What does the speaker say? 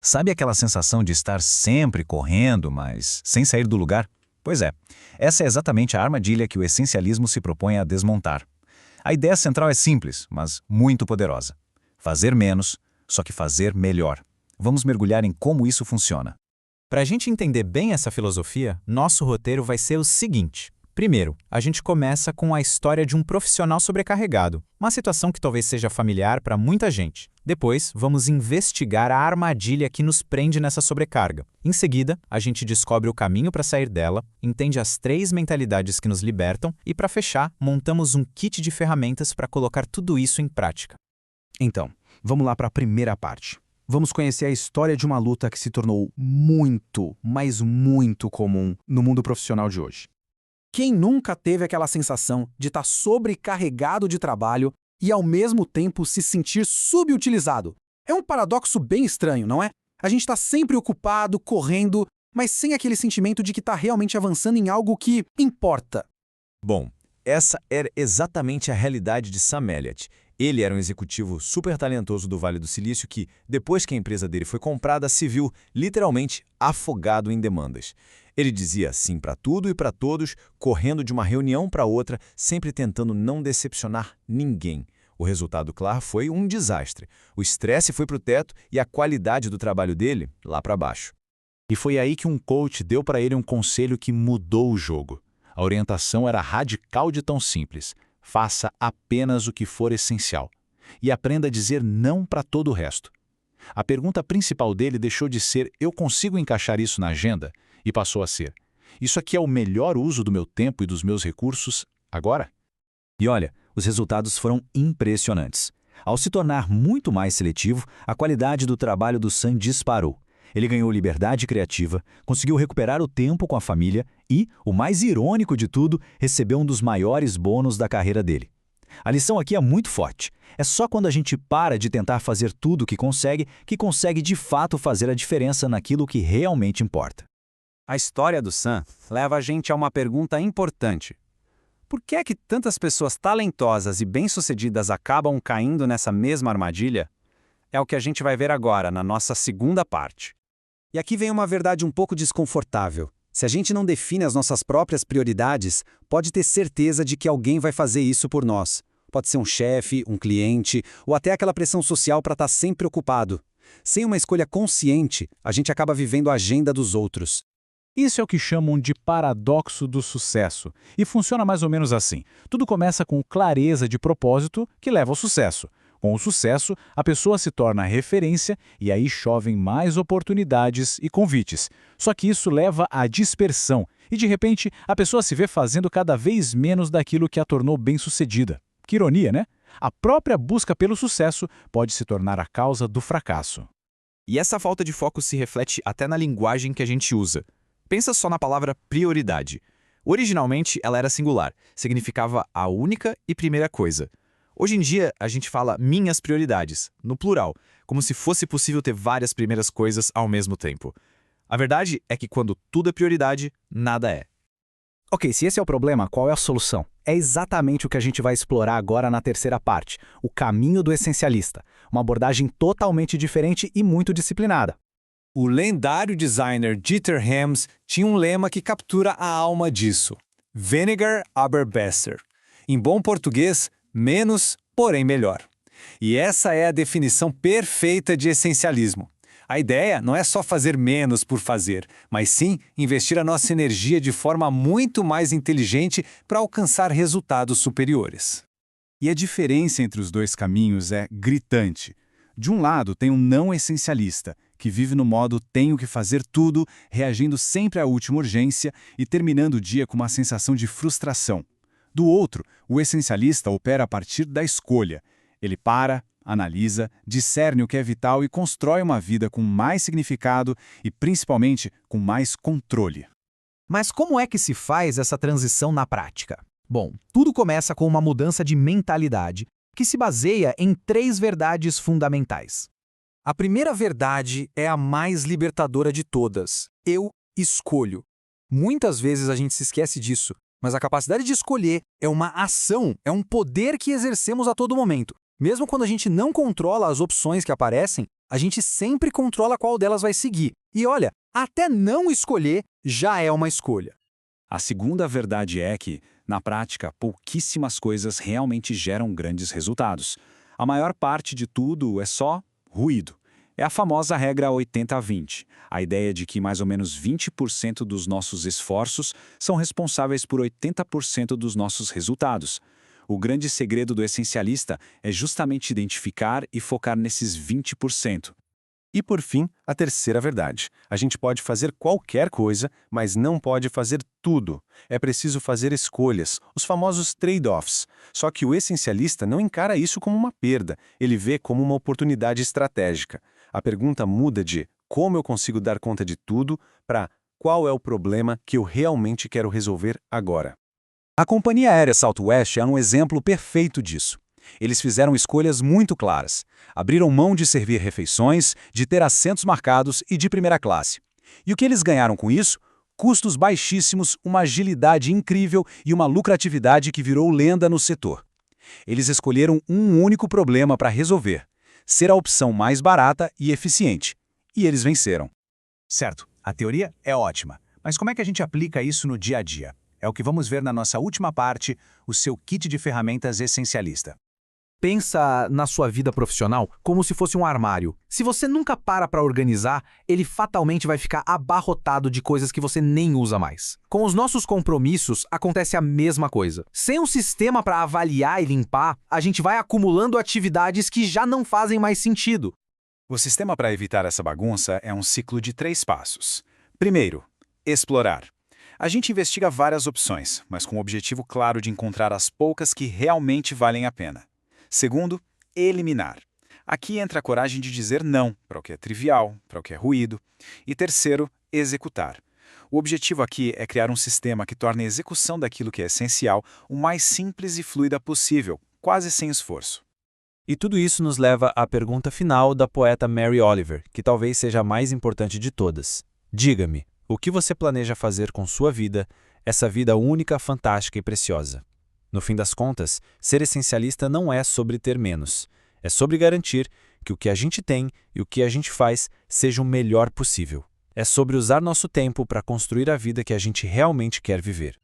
Sabe aquela sensação de estar sempre correndo, mas sem sair do lugar? Pois é, essa é exatamente a armadilha que o essencialismo se propõe a desmontar. A ideia central é simples, mas muito poderosa. Fazer menos, só que fazer melhor. Vamos mergulhar em como isso funciona. Para a gente entender bem essa filosofia, nosso roteiro vai ser o seguinte. Primeiro, a gente começa com a história de um profissional sobrecarregado, uma situação que talvez seja familiar para muita gente. Depois, vamos investigar a armadilha que nos prende nessa sobrecarga. Em seguida, a gente descobre o caminho para sair dela, entende as 3 mentalidades que nos libertam e, para fechar, montamos um kit de ferramentas para colocar tudo isso em prática. Então, vamos lá para a primeira parte. Vamos conhecer a história de uma luta que se tornou muito, mas muito comum no mundo profissional de hoje. Quem nunca teve aquela sensação de estar sobrecarregado de trabalho e ao mesmo tempo se sentir subutilizado? É um paradoxo bem estranho, não é? A gente está sempre ocupado, correndo, mas sem aquele sentimento de que está realmente avançando em algo que importa. Bom, essa era exatamente a realidade de Sam Elliott. Ele era um executivo super talentoso do Vale do Silício que, depois que a empresa dele foi comprada, se viu literalmente afogado em demandas. Ele dizia sim para tudo e para todos, correndo de uma reunião para outra, sempre tentando não decepcionar ninguém. O resultado, claro, foi um desastre. O estresse foi para o teto e a qualidade do trabalho dele lá para baixo. E foi aí que um coach deu para ele um conselho que mudou o jogo. A orientação era radical de tão simples. Faça apenas o que for essencial. E aprenda a dizer não para todo o resto. A pergunta principal dele deixou de ser "eu consigo encaixar isso na agenda?" e passou a ser "isso aqui é o melhor uso do meu tempo e dos meus recursos agora?" E olha, os resultados foram impressionantes. Ao se tornar muito mais seletivo, a qualidade do trabalho do Sam disparou. Ele ganhou liberdade criativa, conseguiu recuperar o tempo com a família e, o mais irônico de tudo, recebeu um dos maiores bônus da carreira dele. A lição aqui é muito forte. É só quando a gente para de tentar fazer tudo que consegue de fato fazer a diferença naquilo que realmente importa. A história do Sam leva a gente a uma pergunta importante. Por que é que tantas pessoas talentosas e bem-sucedidas acabam caindo nessa mesma armadilha? É o que a gente vai ver agora na nossa segunda parte. E aqui vem uma verdade um pouco desconfortável. Se a gente não define as nossas próprias prioridades, pode ter certeza de que alguém vai fazer isso por nós. Pode ser um chefe, um cliente, ou até aquela pressão social para estar sempre ocupado. Sem uma escolha consciente, a gente acaba vivendo a agenda dos outros. Isso é o que chamam de paradoxo do sucesso. E funciona mais ou menos assim. Tudo começa com clareza de propósito que leva ao sucesso. Com o sucesso, a pessoa se torna referência e aí chovem mais oportunidades e convites. Só que isso leva à dispersão e, de repente, a pessoa se vê fazendo cada vez menos daquilo que a tornou bem-sucedida. Que ironia, né? A própria busca pelo sucesso pode se tornar a causa do fracasso. E essa falta de foco se reflete até na linguagem que a gente usa. Pensa só na palavra prioridade. Originalmente, ela era singular, significava a única e primeira coisa. Hoje em dia, a gente fala minhas prioridades, no plural, como se fosse possível ter várias primeiras coisas ao mesmo tempo. A verdade é que quando tudo é prioridade, nada é. Ok, se esse é o problema, qual é a solução? É exatamente o que a gente vai explorar agora na terceira parte, o caminho do essencialista, uma abordagem totalmente diferente e muito disciplinada. O lendário designer Dieter Rams tinha um lema que captura a alma disso: Weniger, aber besser. Em bom português, menos, porém melhor. E essa é a definição perfeita de essencialismo. A ideia não é só fazer menos por fazer, mas sim investir a nossa energia de forma muito mais inteligente para alcançar resultados superiores. E a diferença entre os dois caminhos é gritante. De um lado, tem um não essencialista, que vive no modo tenho que fazer tudo, reagindo sempre à última urgência e terminando o dia com uma sensação de frustração. Do outro, o essencialista opera a partir da escolha. Ele para, analisa, discerne o que é vital e constrói uma vida com mais significado e, principalmente, com mais controle. Mas como é que se faz essa transição na prática? Bom, tudo começa com uma mudança de mentalidade que se baseia em 3 verdades fundamentais. A primeira verdade é a mais libertadora de todas. Eu escolho. Muitas vezes a gente se esquece disso, mas a capacidade de escolher é uma ação, é um poder que exercemos a todo momento. Mesmo quando a gente não controla as opções que aparecem, A gente sempre controla qual delas vai seguir. E olha, até não escolher já é uma escolha. A segunda verdade é que, na prática, pouquíssimas coisas realmente geram grandes resultados. A maior parte de tudo é só ruído. É a famosa regra 80-20, a ideia de que mais ou menos 20% dos nossos esforços são responsáveis por 80% dos nossos resultados. O grande segredo do essencialista é justamente identificar e focar nesses 20%. E por fim, a terceira verdade. A gente pode fazer qualquer coisa, mas não pode fazer tudo. É preciso fazer escolhas, os famosos trade-offs. Só que o essencialista não encara isso como uma perda, ele vê como uma oportunidade estratégica. A pergunta muda de como eu consigo dar conta de tudo para qual é o problema que eu realmente quero resolver agora. A companhia aérea Southwest é um exemplo perfeito disso. Eles fizeram escolhas muito claras. Abriram mão de servir refeições, de ter assentos marcados e de primeira classe. E o que eles ganharam com isso? Custos baixíssimos, uma agilidade incrível e uma lucratividade que virou lenda no setor. Eles escolheram um único problema para resolver: ser a opção mais barata e eficiente. E eles venceram. Certo, a teoria é ótima, mas como é que a gente aplica isso no dia a dia? É o que vamos ver na nossa última parte, o seu kit de ferramentas essencialista. Pensa na sua vida profissional como se fosse um armário. Se você nunca para organizar, ele fatalmente vai ficar abarrotado de coisas que você nem usa mais. Com os nossos compromissos, acontece a mesma coisa. Sem um sistema para avaliar e limpar, a gente vai acumulando atividades que já não fazem mais sentido. O sistema para evitar essa bagunça é um ciclo de 3 passos. Primeiro, explorar. A gente investiga várias opções, mas com o objetivo claro de encontrar as poucas que realmente valem a pena. Segundo, eliminar. Aqui entra a coragem de dizer não para o que é trivial, para o que é ruído. E terceiro, executar. O objetivo aqui é criar um sistema que torne a execução daquilo que é essencial o mais simples e fluida possível, quase sem esforço. E tudo isso nos leva à pergunta final da poeta Mary Oliver, que talvez seja a mais importante de todas. Diga-me, o que você planeja fazer com sua vida, essa vida única, fantástica e preciosa? No fim das contas, ser essencialista não é sobre ter menos. É sobre garantir que o que a gente tem e o que a gente faz seja o melhor possível. É sobre usar nosso tempo para construir a vida que a gente realmente quer viver.